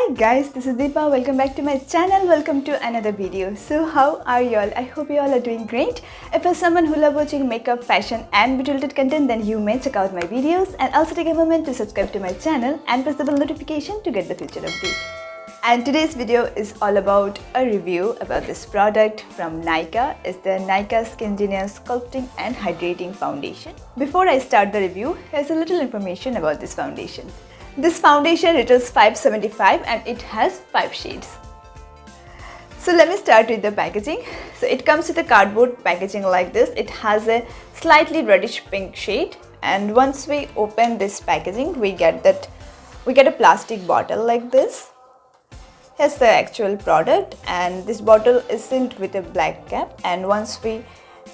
Hi guys, this is Dipa. Welcome back to my channel. Welcome to another video. So how are you all? I hope you all are doing great. If you're someone who loves watching makeup, fashion and beauty related content, then you may check out my videos and also take a moment to subscribe to my channel and press the bell notification to get the future update. And today's video is all about a review about this product from Nykaa. It's the Nykaa Skin Genius Sculpting and Hydrating Foundation. Before I start the review, here's a little information about this foundation. This foundation retails $575 and it has 5 shades. So let me start with the packaging. So it comes with a cardboard packaging like this. It has a slightly reddish pink shade, and once we open this packaging, we get a plastic bottle like this. Here's the actual product, and this bottle is sealed with a black cap, and once we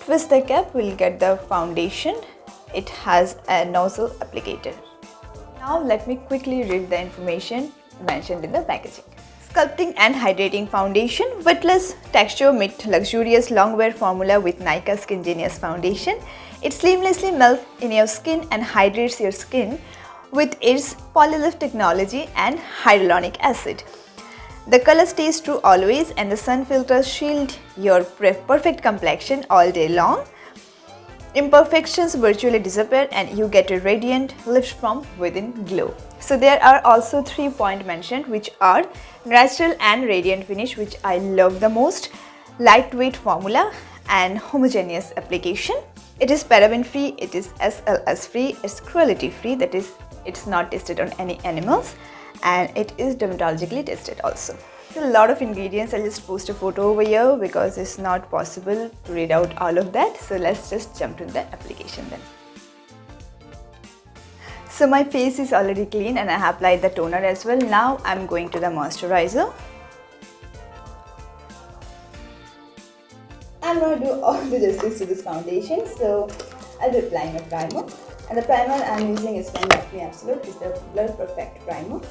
twist the cap, we'll get the foundation. It has a nozzle applicator. Now let me quickly read the information mentioned in the packaging. Sculpting and Hydrating Foundation, Weightless Texture Meet Luxurious Longwear Formula with Nykaa Skin Genius Foundation. It seamlessly melts in your skin and hydrates your skin with its polylift technology and hyaluronic acid. The color stays true always, and the sun filters shield your perfect complexion all day long. Imperfections virtually disappear and you get a radiant, lift from within glow. So there are also 3 points mentioned, which are natural and radiant finish, which I love the most, lightweight formula and homogeneous application. It is paraben free, it is SLS free, it's cruelty free, that is it's not tested on any animals, and it is dermatologically tested also. A lot of ingredients. I'll just post a photo over here because it's not possible to read out all of that. So let's just jump to the application then. So my face is already clean and I have applied the toner as well. Now I'm going to the moisturizer. I'm going to do all the justice to this foundation. So I'll be applying a primer. And the primer I'm using is from Lakme Absolute. It's the Blur Perfect Primer.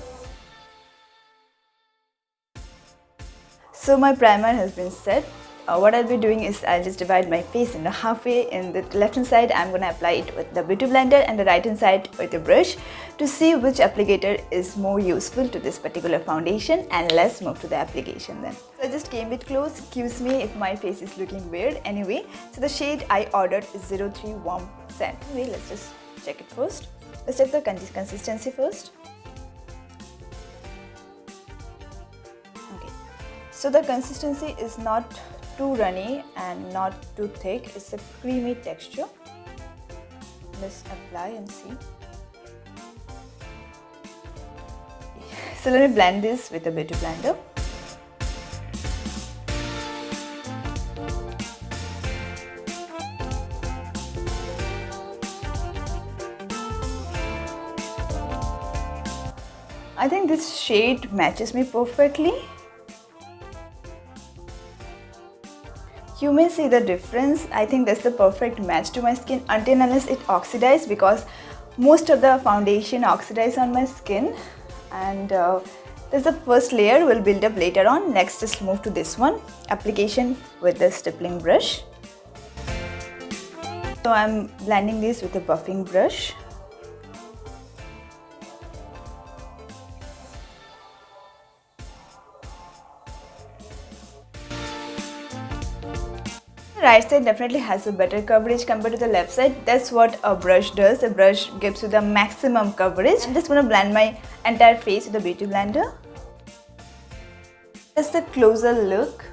So my primer has been set. What I'll be doing is I'll just divide my face into halfway. In the left hand side, I'm going to apply it with the beauty blender, and the right hand side with a brush to see which applicator is more useful to this particular foundation. And let's move to the application then. So I just came it close. Excuse me if my face is looking weird. Anyway, so the shade I ordered is 03 Warm Sand. Anyway, let's just check it first. Let's check the consistency first. So the consistency is not too runny and not too thick. It's a creamy texture. Let's apply and see. So let me blend this with a beauty blender. I think this shade matches me perfectly. You may see the difference. I think that's the perfect match to my skin until unless it oxidizes, because most of the foundation oxidizes on my skin, and there's the first layer will build up later on. Next, just move to this one, application with the stippling brush. So I'm blending this with a buffing brush. The right side definitely has a better coverage compared to the left side. That's what a brush does. A brush gives you the maximum coverage. I'm just going to blend my entire face with the beauty blender. Just a closer look.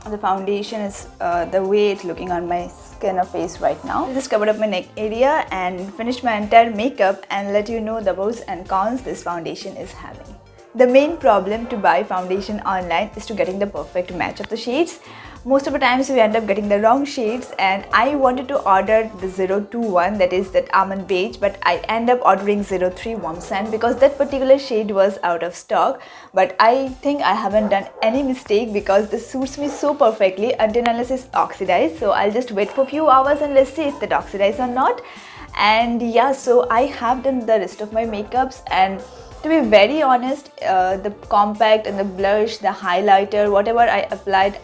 The foundation is the way it's looking on my skin or face right now. I just covered up my neck area and finished my entire makeup and let you know the pros and cons this foundation is having. The main problem to buy foundation online is to getting the perfect match of the shades. Most of the times we end up getting the wrong shades, and I wanted to order the 021, that is that almond beige, but I end up ordering 03 Warm Sand because that particular shade was out of stock. But I think I haven't done any mistake because this suits me so perfectly until unless it's oxidized. So I'll just wait for a few hours and let's see if it oxidizes or not. And yeah, so I have done the rest of my makeups, and to be very honest, the compact and the blush, the highlighter, whatever I applied,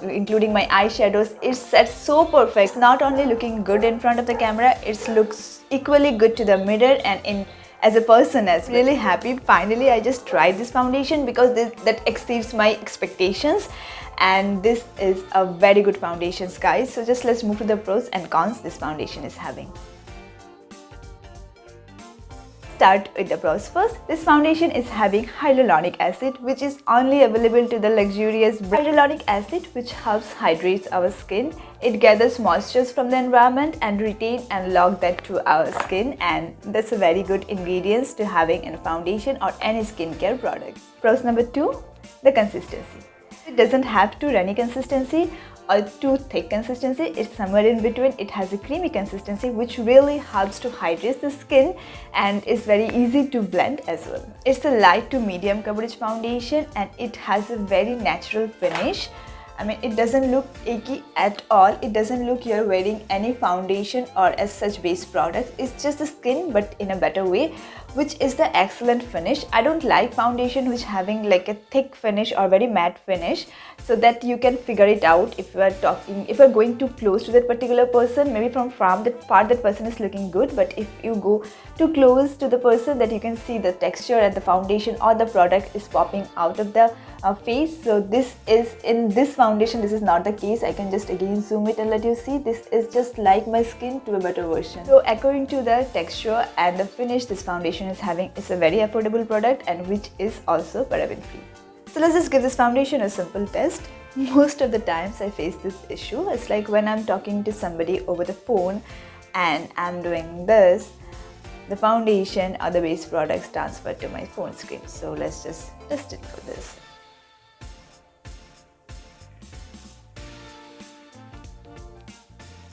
including my eyeshadows, it's set so perfect. It's not only looking good in front of the camera, it looks equally good to the mirror and in as a person as well. Really happy. Finally, I just tried this foundation because that exceeds my expectations. And this is a very good foundation, guys. So just let's move to the pros and cons this foundation is having. Start with the pros first. This foundation is having hyaluronic acid, which is only available to the luxurious brand. Hyaluronic acid, which helps hydrate our skin. It gathers moistures from the environment and retain and lock that to our skin, and that's a very good ingredients to having in a foundation or any skincare product. Pros number 2, the consistency. It doesn't have too runny consistency or too thick consistency. It's somewhere in between. It has a creamy consistency, which really helps to hydrate the skin and is very easy to blend as well. It's a light to medium coverage foundation and it has a very natural finish. I mean, it doesn't look icky at all. It doesn't look you're wearing any foundation or as such base products. It's just the skin but in a better way, which is the excellent finish. I don't like foundation which having like a thick finish or very matte finish, so that you can figure it out if you're going too close to that particular person. Maybe from that far that person is looking good, but if you go too close to the person, that you can see the texture and the foundation or the product is popping out of the face. So this is in this foundation, this is not the case. I can just again zoom it and let you see. This is just like my skin to a better version. So according to the texture and the finish this foundation is having, it's a very affordable product and which is also paraben free. So let's just give this foundation a simple test. Most of the times I face this issue. It's like when I'm talking to somebody over the phone and I'm doing this, the foundation or the base products transfer to my phone screen. So let's just test it for this.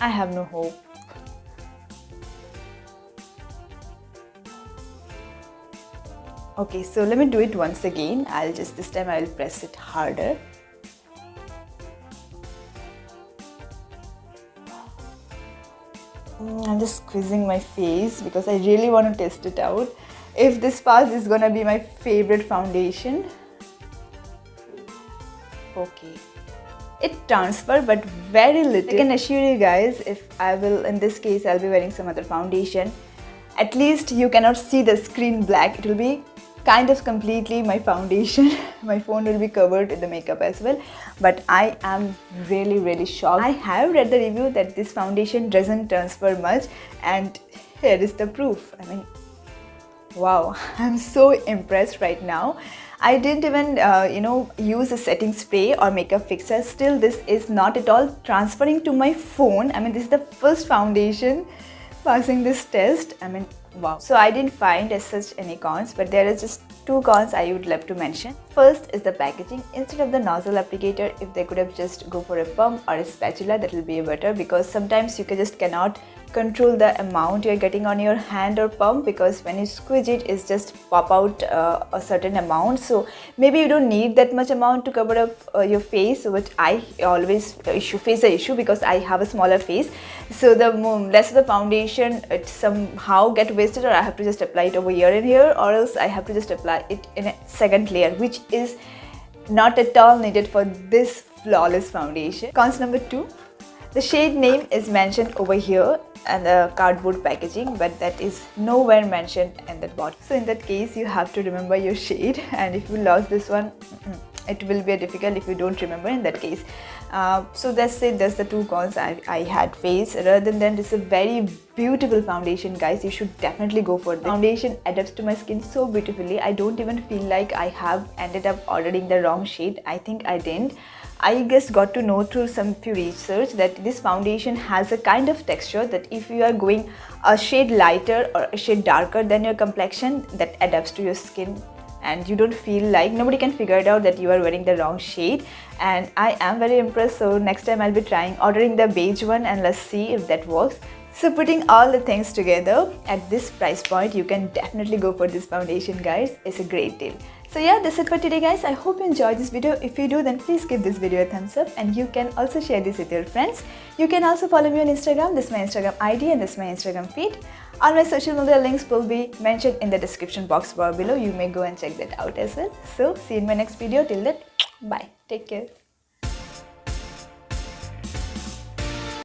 I have no hope. Okay, so let me do it once again. This time I'll press it harder. I'm just squeezing my face because I really want to test it out. If this pass is gonna be my favorite foundation. Okay. It transfers but very little. I can assure you guys, if I will, in this case I'll be wearing some other foundation, at least you cannot see the screen black. It will be kind of completely my foundation. My phone will be covered with the makeup as well. But I am really shocked. I have read the review that this foundation doesn't transfer much, and here is the proof. I mean, wow, I'm so impressed right now. I didn't even use a setting spray or makeup fixer. Still, this is not at all transferring to my phone. I mean, this is the first foundation passing this test. I mean, wow. So I didn't find as such any cons, but there is just 2 cons I would love to mention. First is the packaging. Instead of the nozzle applicator, if they could have just go for a pump or a spatula, that will be better, because sometimes you just cannot control the amount you're getting on your hand or palm, because when you squeeze it's just pop out a certain amount. So maybe you don't need that much amount to cover up your face, which I always face the issue because I have a smaller face. So the less of the foundation, it somehow get wasted, or I have to just apply it over here and here, or else I have to just apply it in a second layer, which is not at all needed for this flawless foundation. Cons number 2. The shade name is mentioned over here and the cardboard packaging, but that is nowhere mentioned in that bottle. So in that case, you have to remember your shade, and if you lost this one, it will be difficult if you don't remember in that case. So that's it. That's the 2 cons I had faced. Rather than that, it's a very beautiful foundation, guys. You should definitely go for this. Foundation adapts to my skin so beautifully. I don't even feel like I have ended up ordering the wrong shade. I think I didn't. I just got to know through some few research that this foundation has a kind of texture that if you are going a shade lighter or a shade darker than your complexion, that adapts to your skin, and you don't feel like, nobody can figure it out that you are wearing the wrong shade. And I am very impressed. So next time I'll be ordering the beige one, and let's see if that works. So putting all the things together at this price point, you can definitely go for this foundation, guys. It's a great deal. So yeah, that's it for today, guys. I hope you enjoyed this video. If you do, then please give this video a thumbs up, and you can also share this with your friends. You can also follow me on Instagram. This is my Instagram ID and this is my Instagram feed. All my social media links will be mentioned in the description box bar below. You may go and check that out as well. So see you in my next video. Till then, bye. Take care.